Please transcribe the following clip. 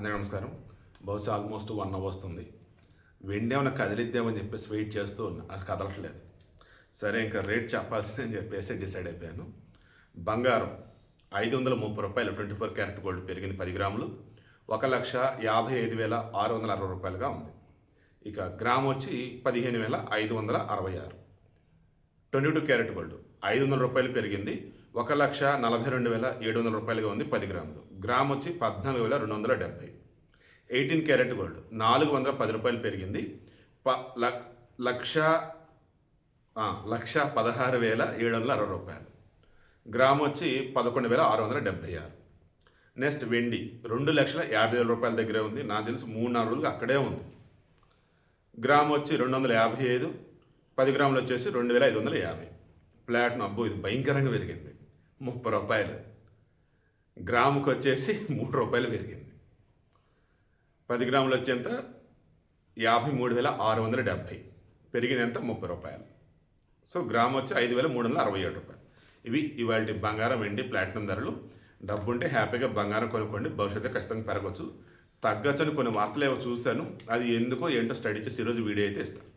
అందరికీ నమస్కారం. బహుశా ఆల్మోస్ట్ 1 అవర్ వస్తుంది. వెండి ఏమైనా కదిలిద్దామని చెప్పేసి వెయిట్ చేస్తూ ఉన్నా. అది కదలట్లేదు. సరే ఇంకా రేట్ చెప్పాల్సిందని చెప్పేసి డిసైడ్ అయిపోయాను. బంగారం రూ. 530 24 క్యారెట్ గోల్డ్ పెరిగింది 10 గ్రాములు. 1,55,660 ఉంది. ఇక గ్రామ్ వచ్చి 15,566. 22 క్యారెట్ గోల్డ్ రూ. 500 పెరిగింది. 1,42,700 ఉంది 10 గ్రాములు. గ్రామ్ వచ్చి 14,270. 18 క్యారెట్ గోల్డ్ రూ. 410 పెరిగింది. లక్ష 16,760. గ్రామ్ వచ్చి 11,676. నెక్స్ట్ వెండి 2,50,000 దగ్గరే ఉంది. నాకు తెలిసి 3-4 రోజులు అక్కడే ఉంది. గ్రామ్ వచ్చి 255. 10 గ్రాములు వచ్చేసి 2,550. ప్లాటినం అబ్బో ఇది భయంకరంగా పెరిగింది. రూ. 30. గ్రాముకి వచ్చేసి రూ. 3 పెరిగింది. 10 గ్రాములు వచ్చేంత 53,670. పెరిగింది ఎంత రూ. 30. సో గ్రామ్ వచ్చి 5,367. ఇవి ఇవాళ బంగారం వెండి ప్లాటినం ధరలు. డబ్బుంటే హ్యాపీగా బంగారం కొనుక్కోండి. భవిష్యత్తు ఖచ్చితంగా పెరగవచ్చు. తగ్గచ్చని కొన్ని వార్తలు ఏవో చూశాను. అది ఎందుకో ఏంటో స్టడీ చేసి ఈరోజు వీడియో అయితే ఇస్తాను.